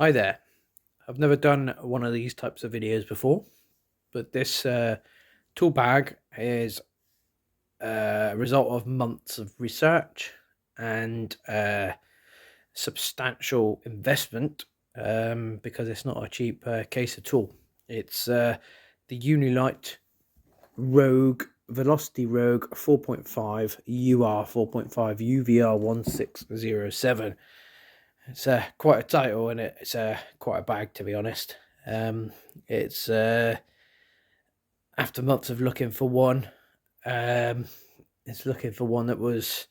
Hi there. I've never done one of these types of videos before, but this tool bag is a result of months of research and substantial investment because it's not a cheap case at all. It's the Unilite Rogue Velocity Rogue 4.5 UR 4.5 UVR 1607. It's quite a title, and it's quite a bag, to be honest. It's after months of looking for one. It's looking for one that was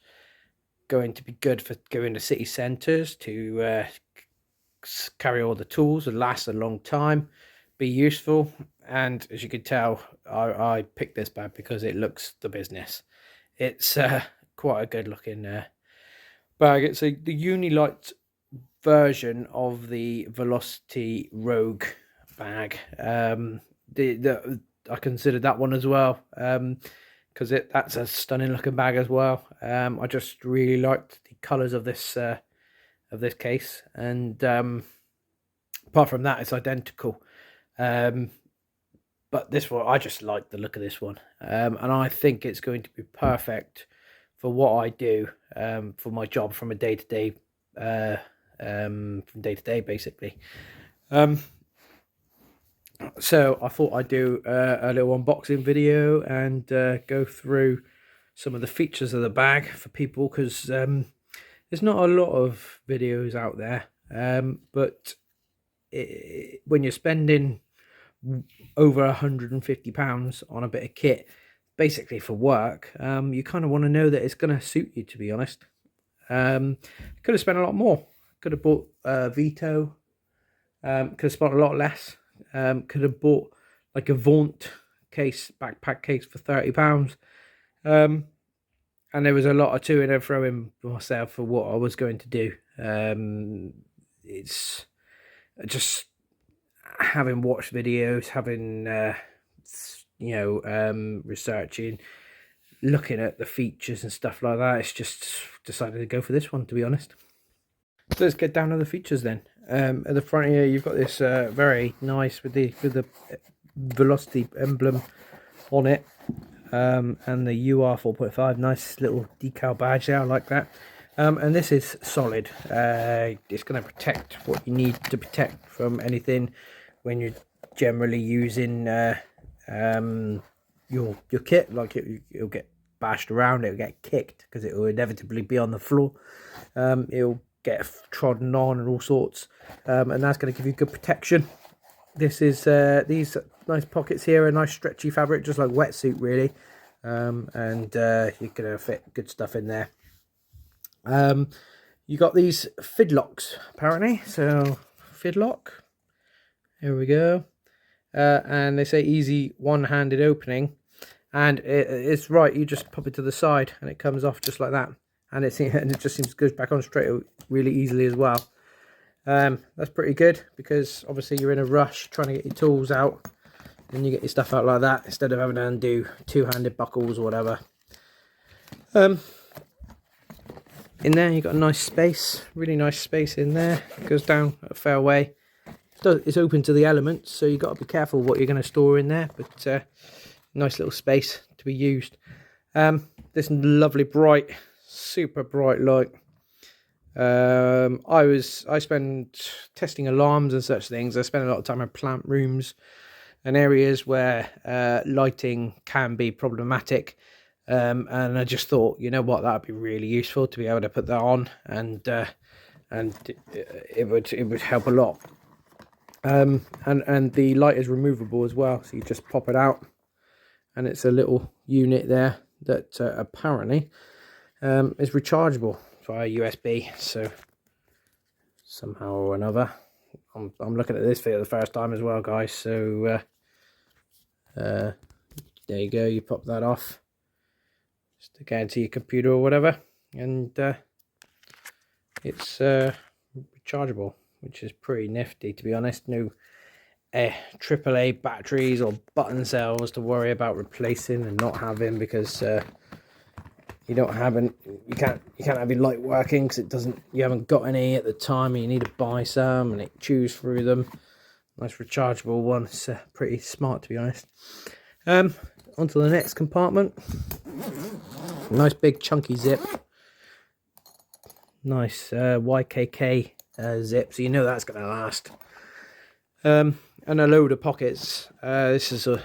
going to be good for going to city centres to carry all the tools and last a long time, be useful. And as you can tell, I picked this bag because it looks the business. It's quite a good looking bag. It's the Unilite version of the Velocity Rogue bag. I considered that one as well because that's a stunning looking bag as well. I just really liked the colours of this case, and apart from that, it's identical. But this one, I just like the look of this one, and I think it's going to be perfect for what I do for my job from day to day. From day to day, basically. So I thought I'd do a little unboxing video and go through some of the features of the bag for people, because there's not a lot of videos out there, but when you're spending over £150 on a bit of kit, basically for work, you kind of want to know that it's going to suit you, to be honest. Could have spent a lot more. Could have bought Vito. Could have spent a lot less. Could have bought like a Vaunt case, backpack case, for £30. And there was a lot of to and fro in myself for what I was going to do. It's just having watched videos, having researching, looking at the features and stuff like that. It's just decided to go for this one, to be honest. So let's get down to the features then. At the front here, you've got this very nice with the Velocity emblem on it, and the UR 4.5, nice little decal badge there. I like that. And this is solid. It's going to protect what you need to protect from anything when you're generally using your kit. Like it'll get bashed around, it'll get kicked because it will inevitably be on the floor. It'll get trodden on and all sorts, and that's going to give you good protection. This is these nice pockets here, a nice stretchy fabric, just like wetsuit really, and you're going to fit good stuff in there. You got these fidlocks apparently, so fidlock, here we go, and they say easy one-handed opening, and it's right, you just pop it to the side and it comes off just like that, and it just seems to go back on straight really easily as well. That's pretty good, because obviously you're in a rush trying to get your tools out, and you get your stuff out like that instead of having to undo two-handed buckles or whatever. In there you've got a nice space, really nice space in there. It goes down a fair way. It's open to the elements, so you've got to be careful what you're going to store in there, but nice little space to be used. This lovely bright, super bright light. I spend testing alarms and such things. I spend a lot of time in plant rooms and areas where lighting can be problematic, and I just thought, you know what, that would be really useful to be able to put that on, and it would help a lot. And the light is removable as well, so you just pop it out, and it's a little unit there that apparently is rechargeable via USB. So somehow or another, I'm looking at this for the first time as well, guys. So there you go, you pop that off just to get into your computer or whatever, and it's rechargeable, which is pretty nifty, to be honest. No AAA batteries or button cells to worry about replacing and not having, because you can't have your light working because you haven't got any at the time, and you need to buy some and it chews through them. Nice rechargeable one. It's pretty smart, to be honest. Onto the next compartment. Nice big chunky zip. Nice YKK zip, so you know that's going to last. And a load of pockets. This is the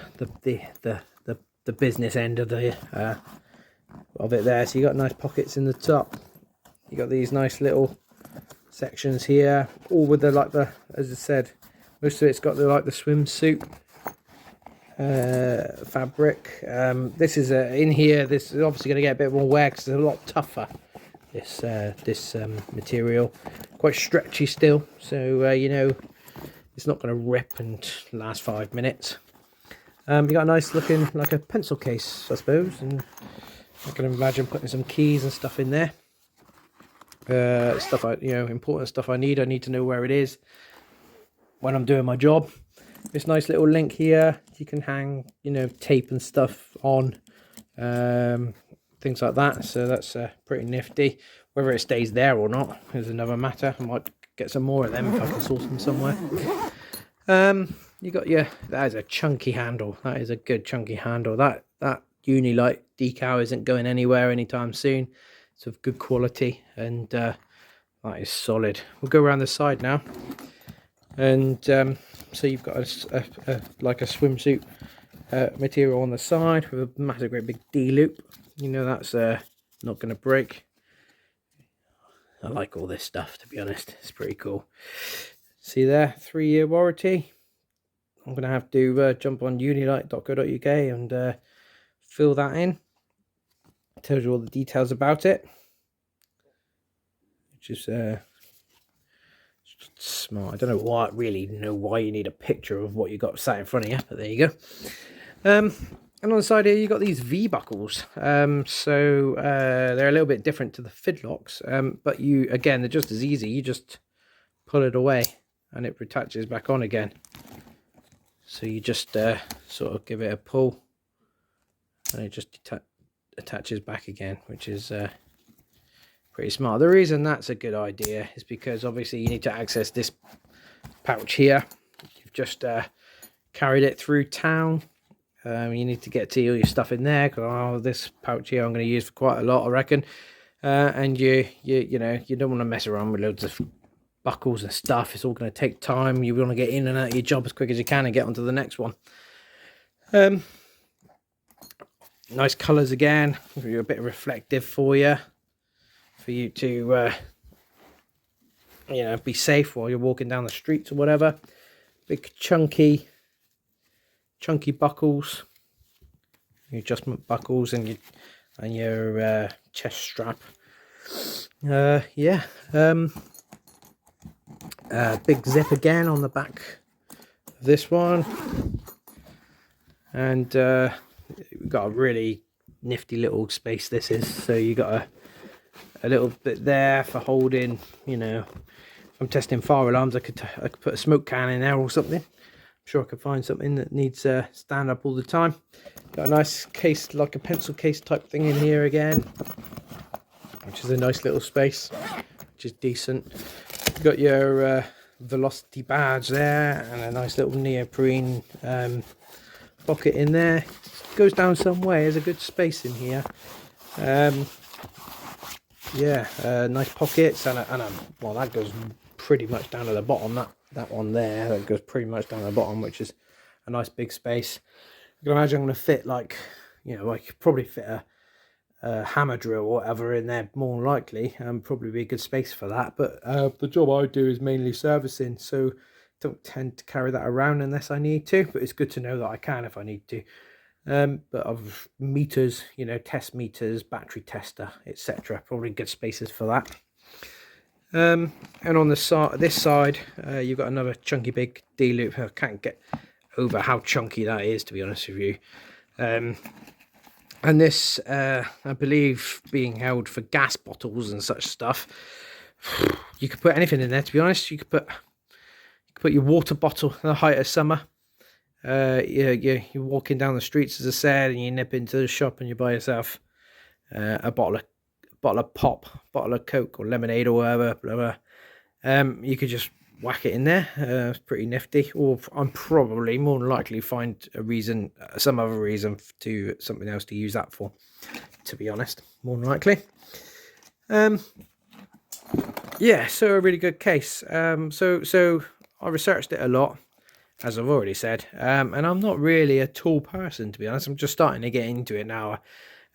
business end of it there. So you got nice pockets in the top. You got these nice little sections here, all with as I said, most of it's got the swimsuit fabric. This is in here. This is obviously going to get a bit more wear because it's a lot tougher. This material, quite stretchy still, so you know it's not going to rip and last 5 minutes. You got a nice looking, like a pencil case, I suppose, and I can imagine putting some keys and stuff in there. Stuff important stuff I need to know where it is when I'm doing my job. This nice little link here, you can hang, tape and stuff on, things like that. So that's pretty nifty. Whether it stays there or not is another matter. I might get some more of them if I can source them somewhere. You got that is a chunky handle. That is a good chunky handle. That Unilite decal isn't going anywhere anytime soon. It's of good quality, and that is solid. We'll go around the side now, and so you've got like a swimsuit material on the side with a massive great big D loop. That's not going to break. I like all this stuff, to be honest. It's pretty cool. See there, 3-year warranty. I'm going to have to jump on unilite.co.uk and fill that in. It tells you all the details about it, which is smart. I don't know why you need a picture of what you got sat in front of you, but there you go. And on the side here, you got these V buckles. So they're a little bit different to the Fidlocks, but they're just as easy. You just pull it away and it attaches back on again. So you just sort of give it a pull and it just attaches back again, which is pretty smart. The reason that's a good idea is because obviously you need to access this pouch here. You've just carried it through town. You need to get to all your stuff in there, because this pouch here I'm going to use for quite a lot, I reckon. And you don't want to mess around with loads of buckles and stuff. It's all going to take time. You want to get in and out of your job as quick as you can and get onto the next one. Nice colours again, a bit reflective for you to be safe while you're walking down the streets or whatever. Big chunky buckles, your adjustment buckles, and your chest strap. Big zip again on the back of this one, and we've got a really nifty little space this is. So you got a little bit there for holding, if I'm testing fire alarms, I could put a smoke can in there or something. I'm sure I could find something that needs stand up all the time. Got a nice case, like a pencil case type thing in here again, which is a nice little space, which is decent. You've got your Velocity badge there, and a nice little neoprene pocket in there. Goes down some way. There's a good space in here. Nice pockets, and that goes pretty much down to the bottom. That one there, that goes pretty much down to the bottom, which is a nice big space. I can imagine I'm going to fit I could probably fit a hammer drill or whatever in there, more likely, and probably be a good space for that. But the job I do is mainly servicing, so don't tend to carry that around unless I need to. But it's good to know that I can if I need to. But of meters, test meters, battery tester, etc. Probably good spaces for that. And on this side, you've got another chunky big D loop. I can't get over how chunky that is, to be honest with you. And this, I believe, being held for gas bottles and such stuff. You could put anything in there, to be honest. You could put your water bottle in the height of summer. You're walking down the streets, as I said, and you nip into the shop and you buy yourself a bottle of pop, bottle of Coke or lemonade or whatever, blah, blah. You could just whack it in there. It's pretty nifty. Or I'm probably more than likely find a reason, some other reason to something else to use that for. To be honest, more than likely. Yeah, so a really good case. So I researched it a lot, as I've already said, and I'm not really a tool person, to be honest. I'm just starting to get into it now.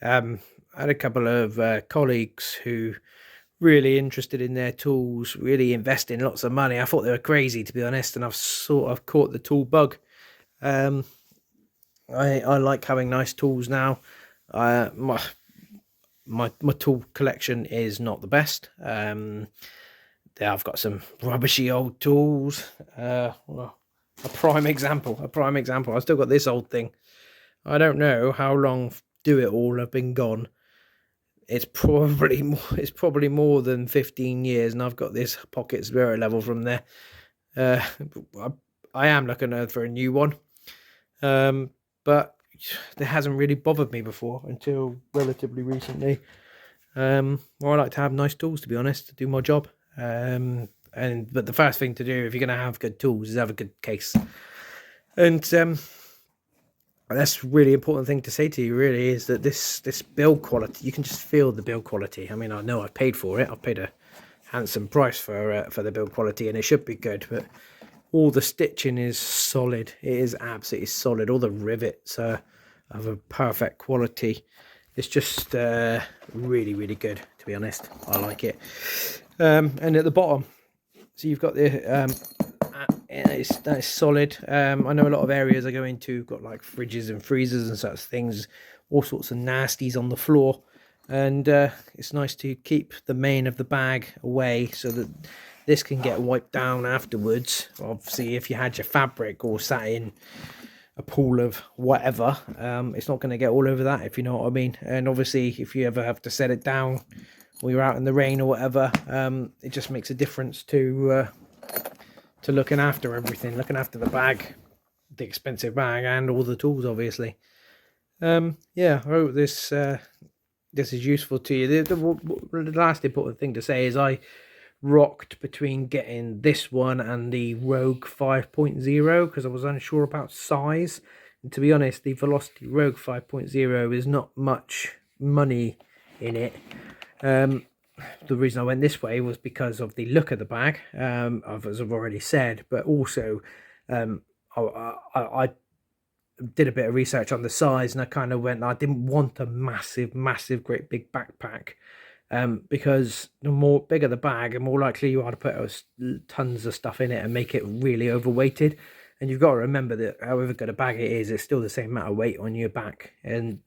I had a couple of colleagues who really interested in their tools, really investing lots of money. I thought they were crazy, to be honest, and I've sort of caught the tool bug. I like having nice tools now. My tool collection is not the best. I've got some rubbishy old tools. Well, a prime example. I've still got this old thing. I don't know how long Do It All have been gone. It's probably more than 15 years, and I've got this pocket spirit level from there. I am looking for a new one, but it hasn't really bothered me before until relatively recently. I like to have nice tools, to be honest, to do my job. But the first thing to do if you're going to have good tools is have a good case. And that's a really important thing to say to you, really, is that this build quality, you can just feel the build quality. I mean, I know I've paid for it. I've paid a handsome price for the build quality, and it should be good, but all the stitching is solid. It is absolutely solid. All the rivets are of a perfect quality. It's just really, really good, to be honest. I like it. And at the bottom, so you've got the it's solid. I know a lot of areas I go into got like fridges and freezers and such things, all sorts of nasties on the floor, and it's nice to keep the main of the bag away so that this can get wiped down afterwards. Obviously, if you had your fabric or sat in a pool of whatever, it's not going to get all over that, if you know what I mean. And obviously, if you ever have to set it down or you're out in the rain or whatever, it just makes a difference to looking after everything, looking after the bag, the expensive bag, and all the tools, obviously. Yeah, I hope this is useful to you. The last important thing to say is I rocked between getting this one and the Rogue 5.0 because I was unsure about size. And to be honest, the Velocity Rogue 5.0 is not much money in it. The reason I went this way was because of the look of the bag, as I've already said, but also I did a bit of research on the size, and I kind of went, I didn't want a massive, great big backpack, because the bigger the bag, the more likely you are to put tons of stuff in it and make it really overweighted. And you've got to remember that however good a bag it is, it's still the same amount of weight on your back. And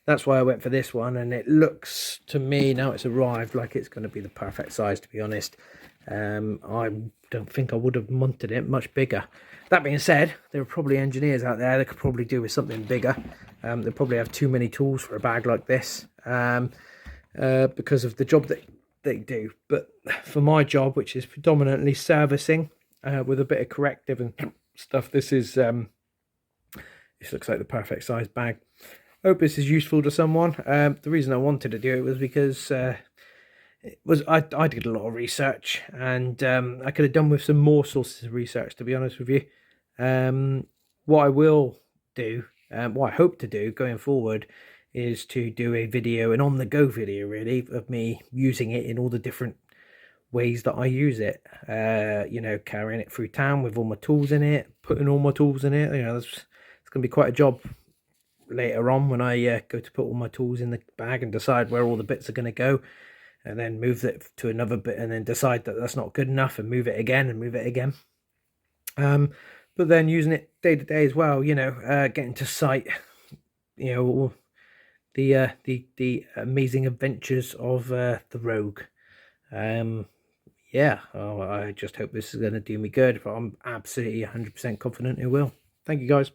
that's why I went for this one. And it looks to me, now it's arrived, like it's going to be the perfect size, to be honest. I don't think I would have wanted it much bigger. That being said, there are probably engineers out there that could probably do with something bigger. They probably have too many tools for a bag like this, because of the job that they do. But for my job, which is predominantly servicing, with a bit of corrective and stuff, this looks like the perfect size bag. Hope this is useful to someone. The reason I wanted to do it was because I did a lot of research, and I could have done with some more sources of research, to be honest with you. What I will do, what I hope to do going forward, is to do a video, an on-the-go video, really, of me using it in all the different ways that I use it. You know, carrying it through town with all my tools in it, putting all my tools in it. You know, it's going to be quite a job later on when I go to put all my tools in the bag and decide where all the bits are going to go, and then move it to another bit, and then decide that that's not good enough and move it again and move it again. But then using it day to day as well, you know, getting to site, you know, the amazing adventures of the Rogue. Yeah, I just hope this is going to do me good, but I'm absolutely 100% confident it will. Thank you, guys.